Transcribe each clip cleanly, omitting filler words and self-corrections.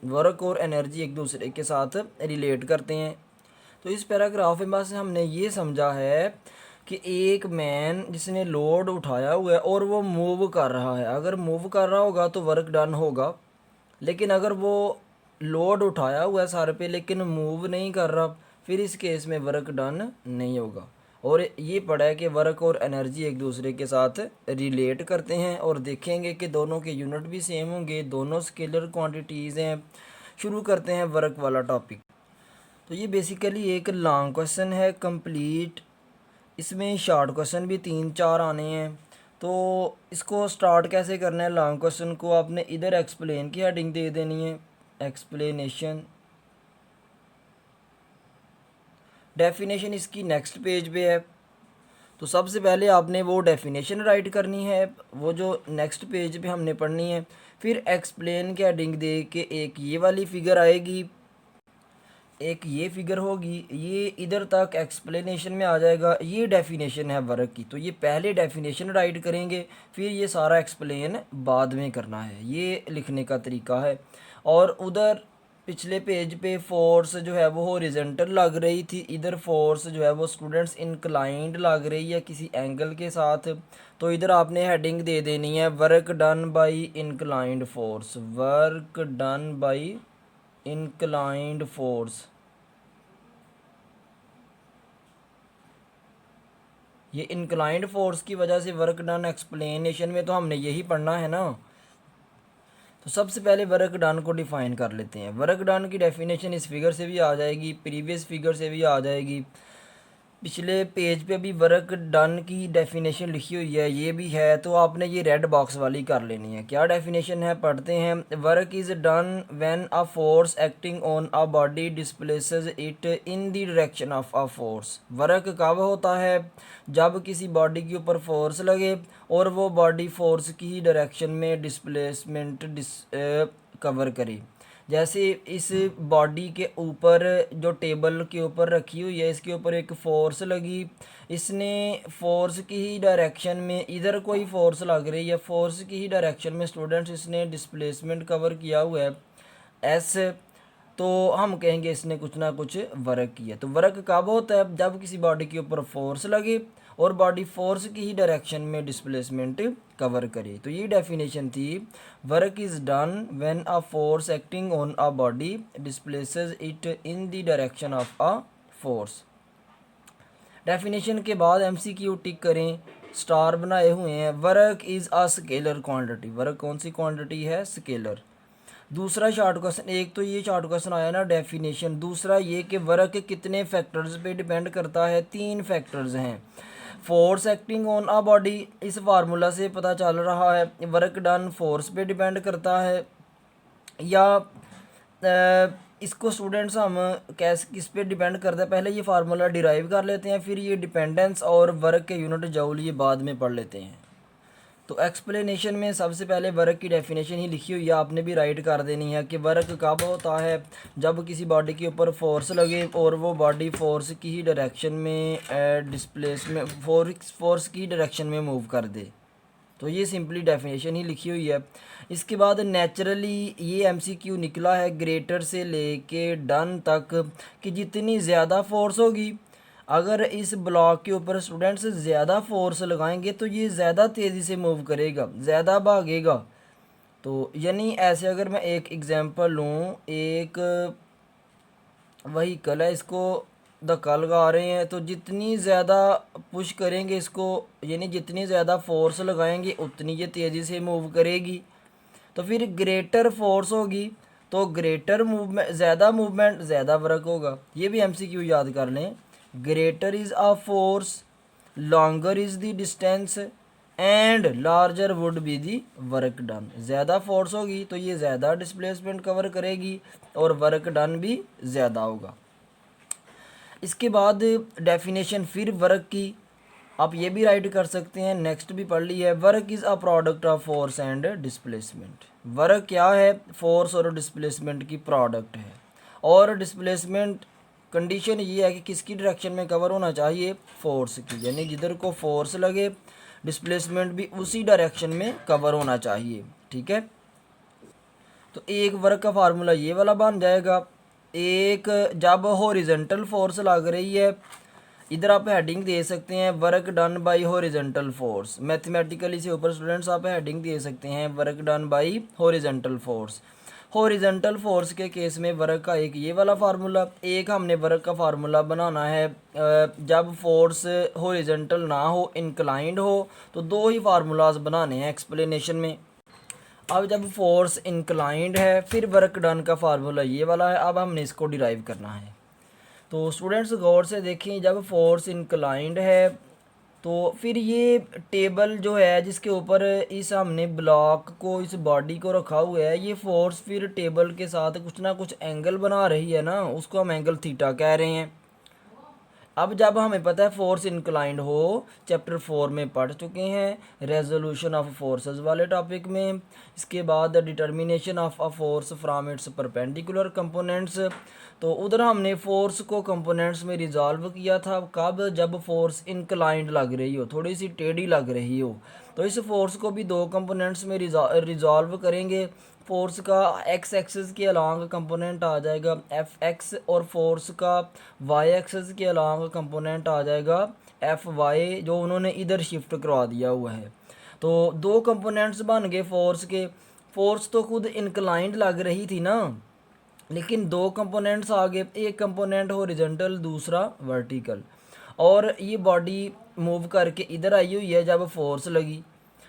Work और energy एक दूसरे के साथ रिलेट करते हैं। तो इस पैराग्राफ में बस हमने ये समझा है कि एक मैन जिसने लोड उठाया हुआ है और वो मूव कर रहा है, अगर मूव कर रहा होगा तो वर्क डन होगा। लेकिन अगर वो लोड उठाया हुआ है सर पे लेकिन मूव नहीं कर रहा, फिर इस केस में वर्क डन नहीं होगा। और ये पढ़ा है कि वर्क और एनर्जी एक दूसरे के साथ रिलेट करते हैं, और देखेंगे कि दोनों के यूनिट भी सेम होंगे, दोनों स्केलर क्वांटिटीज़ हैं। शुरू करते हैं वर्क वाला टॉपिक। तो ये बेसिकली एक लॉन्ग क्वेश्चन है कंप्लीट, इसमें शॉर्ट क्वेश्चन भी 3-4 आने हैं। तो इसको स्टार्ट कैसे करना है, लॉन्ग क्वेश्चन को आपने इधर एक्सप्लेन की हेडिंग दे देनी है, एक्सप्लेनेशन। डेफिनेशन इसकी नेक्स्ट पेज पे है। तो सबसे पहले आपने वो डेफिनेशन राइट करनी है, वो जो नेक्स्ट पेज पे हमने पढ़नी है। फिर एक्सप्लेन की हेडिंग दे के एक ये वाली फिगर आएगी, एक ये फिगर होगी, ये इधर तक एक्सप्लेनेशन में आ जाएगा। ये डेफिनेशन है वर्क की, तो ये पहले डेफिनेशन राइट करेंगे, फिर ये सारा एक्सप्लेन बाद में करना है, ये लिखने का तरीका है। और उधर पिछले पेज पे फोर्स जो है वो हॉरिजॉन्टल लग रही थी, इधर फोर्स जो है वो स्टूडेंट्स इंक्लाइंड लग रही है किसी एंगल के साथ। तो इधर आपने हेडिंग दे देनी है work done by inclined force, work done by inclined force. ये इंक्लाइंड फोर्स की वजह से वर्क डन, एक्सप्लेनेशन में तो हमने यही पढ़ना है ना। तो सबसे पहले वर्क डन को डिफाइन कर लेते हैं। वर्क डन की डेफिनेशन इस फिगर से भी आ जाएगी, प्रीवियस फिगर से भी आ जाएगी, पिछले पेज पे भी वर्क डन की डेफिनेशन लिखी हुई है, ये भी है। तो आपने ये रेड बॉक्स वाली कर लेनी है। क्या डेफिनेशन है पढ़ते हैं। Work is done when a force acting on a body displaces it in the direction of a force. Work कब होता है, जब किसी बॉडी के ऊपर फोर्स लगे और वो बॉडी फोर्स की ही डायरेक्शन में डिस्प्लेसमेंट कवर करे। जैसे इस बॉडी के ऊपर जो टेबल के ऊपर रखी हुई है, इसके ऊपर एक फोर्स लगी, इसने फोर्स की ही डायरेक्शन में, इधर कोई फोर्स लग रही है, फोर्स की ही डायरेक्शन में स्टूडेंट्स इसने डिस्प्लेसमेंट कवर किया हुआ है एस। तो हम कहेंगे इसने कुछ ना कुछ वर्क किया। तो वर्क कब होता है, जब किसी बॉडी के ऊपर फोर्स लगे और बॉडी फोर्स की ही डायरेक्शन में डिस्प्लेसमेंट कवर करे। तो ये डेफिनेशन थी, work is done when a force acting on a body displaces it in the direction of a force. Definition के बाद एमसीक्यू टिक करें, स्टार बनाए हुए हैं। Work is a scalar quantity, work कौन सी क्वांटिटी है, स्केलर। दूसरा शॉर्ट क्वेश्चन, एक तो ये शॉर्ट क्वेश्चन आया ना डेफिनेशन, दूसरा ये कि वर्क कितने फैक्टर्स पे डिपेंड करता है, 3 फैक्टर्स हैं। Force acting on a body, इस फार्मूला से पता चल रहा है वर्क डन फोर्स पे डिपेंड करता है, या इसको स्टूडेंट्स हम कैसे किस पे डिपेंड करता है, पहले ये फार्मूला डिराइव कर लेते हैं, फिर ये डिपेंडेंस और वर्क के यूनिट जूल ये बाद में पढ़ लेते हैं। तो एक्सप्लेनेशन में सबसे पहले वर्क की डेफिनेशन ही लिखी हुई है, आपने भी राइट कर देनी है कि वर्क कब होता है, जब किसी बॉडी के ऊपर फोर्स लगे और वो बॉडी फोर्स की ही डायरेक्शन में डिस्प्लेसमेंट फोर्स की डायरेक्शन में मूव कर दे। तो ये सिंपली डेफिनेशन ही लिखी हुई है। इसके बाद नेचुरली ये एमसीक्यू निकला है ग्रेटर से लेके डन तक, कि जितनी ज़्यादा फोर्स होगी, अगर इस ब्लॉक के ऊपर स्टूडेंट्स ज़्यादा फोर्स लगाएंगे तो ये ज़्यादा तेज़ी से मूव करेगा, ज़्यादा भागेगा। तो यानी ऐसे अगर मैं एक एग्जांपल लूँ, एक व्हीकल है, इसको धक्का लगा रहे हैं, तो जितनी ज़्यादा पुश करेंगे इसको, यानी जितनी ज़्यादा फोर्स लगाएंगे उतनी ये तेज़ी से मूव करेगी। तो फिर ग्रेटर फोर्स होगी तो ग्रेटर मूवमेंट, ज़्यादा मूवमेंट ज़्यादा वर्क होगा। ये भी एमसीक्यू याद कर लें, greater is a force, longer is the distance and larger would be the work done. ज़्यादा फोर्स होगी तो ये ज़्यादा डिस्प्लेसमेंट कवर करेगी और वर्क डन भी ज़्यादा होगा। इसके बाद डेफिनेशन फिर वर्क की आप ये भी राइट कर सकते हैं, नेक्स्ट भी पढ़ ली है। Work is a product of force and displacement. Work क्या है, फोर्स और डिस्प्लेसमेंट की प्रोडक्ट है। और डिस्प्लेसमेंट कंडीशन ये है कि किसकी डायरेक्शन में कवर होना चाहिए, फोर्स की, यानी जिधर को फोर्स लगे डिस्प्लेसमेंट भी उसी डायरेक्शन में कवर होना चाहिए। ठीक है। तो एक वर्क का फार्मूला ये वाला बन जाएगा। एक जब हॉरिजॉन्टल फोर्स लग रही है, इधर आप हेडिंग दे सकते हैं work done by horizontal force, mathematically से ऊपर स्टूडेंट्स आप हेडिंग दे सकते हैं work done by horizontal force. Horizontal force के केस में वर्क का एक ये वाला फार्मूला, एक हमने वर्क का फार्मूला बनाना है जब फोर्स हॉरिजॉन्टल ना हो, इंक्लाइंड हो, तो दो ही फार्मूलाज बनाने हैं एक्सप्लेनेशन में। अब जब फोर्स इंक्लाइंड है फिर वर्क डन का फार्मूला ये वाला है, अब हमने इसको डिराइव करना है। तो स्टूडेंट्स गौर से देखें, जब फोर्स इंक्लाइंड है तो फिर ये टेबल जो है जिसके ऊपर इस हमने ब्लॉक को, इस बॉडी को रखा हुआ है, ये फोर्स फिर टेबल के साथ कुछ ना कुछ एंगल बना रही है ना, उसको हम एंगल थीटा कह रहे हैं। अब जब हमें पता है फोर्स इंक्लाइंड हो, चैप्टर 4 में पढ़ चुके हैं रेजोल्यूशन ऑफ फोर्सेस वाले टॉपिक में, इसके बाद determination of a force from its perpendicular components, तो उधर हमने फोर्स को कंपोनेंट्स में रिजॉल्व किया था कब, जब फोर्स इंक्लाइंड लग रही हो, थोड़ी सी टेढ़ी लग रही हो। तो इस फोर्स को भी दो कंपोनेंट्स में रिजॉल्व करेंगे। फोर्स का एक्स एक्सिस के अलॉन्ग कंपोनेंट आ जाएगा एफ एक्स, और फोर्स का वाई एक्सिस के अलॉन्ग कंपोनेंट आ जाएगा एफ वाई, जो उन्होंने इधर शिफ्ट करवा दिया हुआ है। तो दो कंपोनेंट्स बन गए फोर्स के। फोर्स तो खुद इंक्लाइंड लग रही थी ना, लेकिन दो कंपोनेंट्स आ गए, एक कंपोनेंट हॉरिजॉन्टल दूसरा वर्टिकल, और ये बॉडी मूव करके इधर आई हुई है जब फोर्स लगी।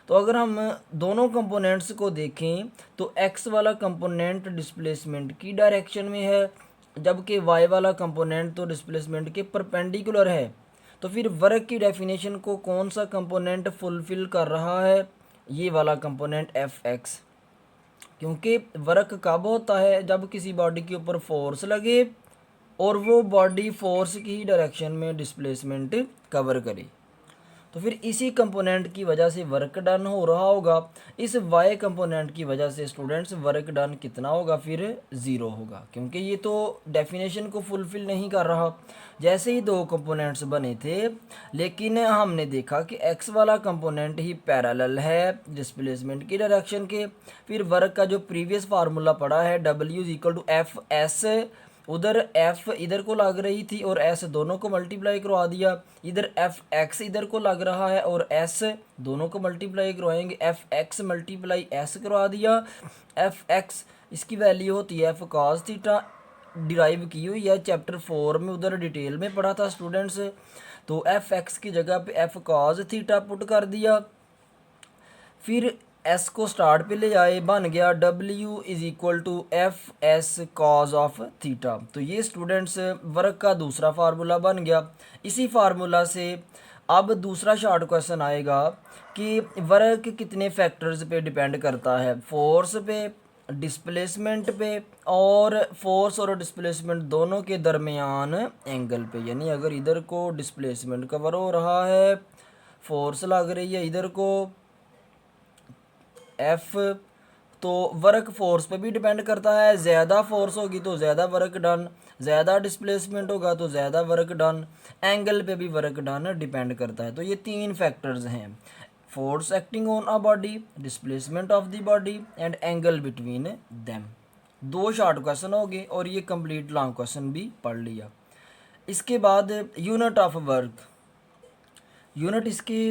तो अगर हम दोनों कंपोनेंट्स को देखें तो एक्स वाला कंपोनेंट डिस्प्लेसमेंट की डायरेक्शन में है, जबकि वाई वाला कंपोनेंट तो डिस्प्लेसमेंट के परपेंडिकुलर है। तो फिर वर्क की डेफिनेशन को कौन सा कंपोनेंट फुलफिल कर रहा है, ये वाला कंपोनेंट एफ एक्स, क्योंकि वर्क कब होता है, जब किसी बॉडी के ऊपर फोर्स लगे और वो बॉडी फोर्स की ही डायरेक्शन में डिस्प्लेसमेंट कवर करे। तो फिर इसी कंपोनेंट की वजह से वर्क डन हो रहा होगा। इस वाई कंपोनेंट की वजह से स्टूडेंट्स वर्क डन कितना होगा, फिर ज़ीरो होगा, क्योंकि ये तो डेफिनेशन को फुलफ़िल नहीं कर रहा। जैसे ही दो कंपोनेंट्स बने थे, लेकिन हमने देखा कि एक्स वाला कंपोनेंट ही पैरेलल है डिस्प्लेसमेंट की डायरेक्शन के, फिर वर्क का जो प्रीवियस फार्मूला पड़ा है W is equal to F S, उधर एफ इधर को लग रही थी और एस दोनों को मल्टीप्लाई करवा दिया, इधर एफ एक्स इधर को लग रहा है और एस दोनों को मल्टीप्लाई करवाएंगे, एफ एक्स मल्टीप्लाई एस करवा दिया। एफ एक्स इसकी वैल्यू होती है एफ कॉस थीटा, डिराइव की हुई है चैप्टर 4 में, उधर डिटेल में पढ़ा था स्टूडेंट्स। तो एफ एक्स की जगह पे एफ कॉस थीटा पुट कर दिया, फिर एस को स्टार्ट पे ले आए, बन गया W is equal to F S cos of theta. तो ये स्टूडेंट्स वर्क का दूसरा फार्मूला बन गया। इसी फार्मूला से अब दूसरा शॉर्ट क्वेश्चन आएगा कि वर्क कितने फैक्टर्स पे डिपेंड करता है, फोर्स पे, डिस्प्लेसमेंट पे, और फोर्स और डिस्प्लेसमेंट दोनों के दरमियान एंगल पे। यानी अगर इधर को डिस्प्लेसमेंट कवर हो रहा है, फोर्स लग रही है इधर को एफ, तो वर्क फोर्स पे भी डिपेंड करता है, ज़्यादा फोर्स होगी तो ज़्यादा वर्क डन, ज़्यादा डिस्प्लेसमेंट होगा तो ज़्यादा वर्क डन, एंगल पे भी वर्क डन डिपेंड करता है। तो ये तीन फैक्टर्स हैं, force acting on a body, displacement of the body and angle between them. दो शॉर्ट क्वेश्चन हो गए और ये कंप्लीट लॉन्ग क्वेश्चन भी पढ़ लिया। इसके बाद यूनिट ऑफ वर्क, यूनिट इसकी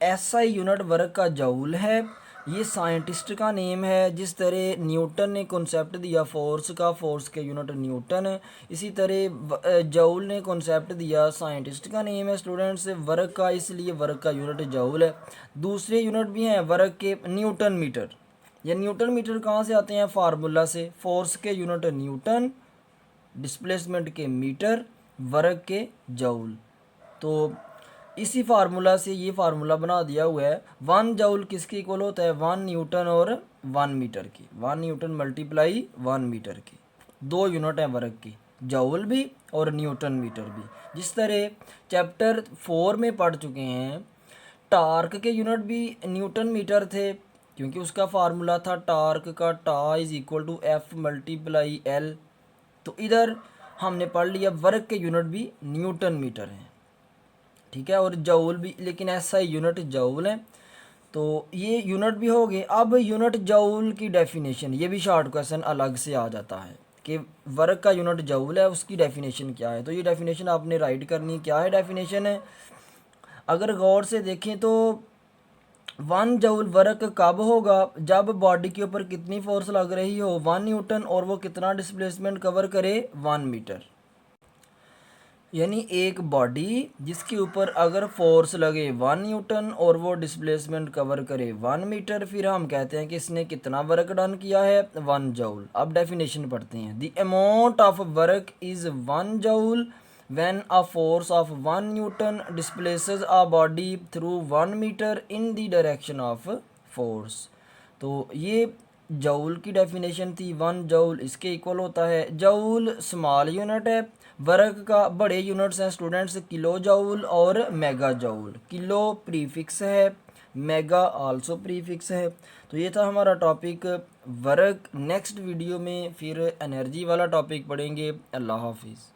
एसआई यूनिट वर्क का जूल है, ये साइंटिस्ट का नेम है। जिस तरह न्यूटन ने कॉन्सेप्ट दिया फोर्स का, फोर्स के यूनिट न्यूटन है, इसी तरह जूल ने कॉन्सेप्ट दिया, साइंटिस्ट का नेम है स्टूडेंट्स वर्क का, इसलिए वर्क का यूनिट जूल है। दूसरे यूनिट भी हैं वर्क के, न्यूटन मीटर। ये न्यूटन मीटर कहाँ से आते हैं, फार्मूला से, फोर्स के यूनिट न्यूटन, डिस्प्लेसमेंट के मीटर, वर्क के जूल। तो इसी फार्मूला से ये फार्मूला बना दिया हुआ है, 1 जूल किसके इक्वल होता है, 1 न्यूटन और 1 मीटर की, 1 न्यूटन मल्टीप्लाई 1 मीटर की। दो यूनिट हैं वर्क की, जूल भी और न्यूटन मीटर भी। जिस तरह चैप्टर 4 में पढ़ चुके हैं, टार्क के यूनिट भी न्यूटन मीटर थे, क्योंकि उसका फार्मूला था टार्क का, tau is equal to F multiply L. तो इधर हमने पढ़ लिया वर्क के यूनिट भी न्यूटन मीटर हैं, ठीक है, और जूल भी, लेकिन ऐसा यूनिट जूल है। तो ये यूनिट भी हो गए। अब यूनिट जूल की डेफिनेशन, ये भी शॉर्ट क्वेश्चन अलग से आ जाता है कि वर्क का यूनिट जूल है, उसकी डेफिनेशन क्या है। तो ये डेफिनेशन आपने राइट करनी, क्या है डेफिनेशन है। अगर गौर से देखें तो 1 जूल वर्क कब होगा, जब बॉडी के ऊपर कितनी फोर्स लग रही हो, 1 न्यूटन, और वो कितना डिस्प्लेसमेंट कवर करे, 1 मीटर। यानी एक बॉडी जिसके ऊपर अगर फोर्स लगे 1 न्यूटन और वो डिस्प्लेसमेंट कवर करे 1 मीटर, फिर हम कहते हैं कि इसने कितना वर्क डन किया है, 1 जूल। अब डेफिनेशन पढ़ते हैं। The amount of work is 1 joule when a force of 1 newton displaces a body through 1 metre in the direction of force. तो ये जूल की डेफिनेशन थी। 1 जूल इसके इक्वल होता है, जूल स्मॉल यूनिट है, वर्क का बड़े यूनिट्स हैं स्टूडेंट्स, किलो जूल और मेगा जूल। किलो प्रीफिक्स है, मेगा आल्सो प्रीफिक्स है। तो ये था हमारा टॉपिक वर्क। नेक्स्ट वीडियो में फिर एनर्जी वाला टॉपिक पढ़ेंगे। अल्लाह हाफिज़।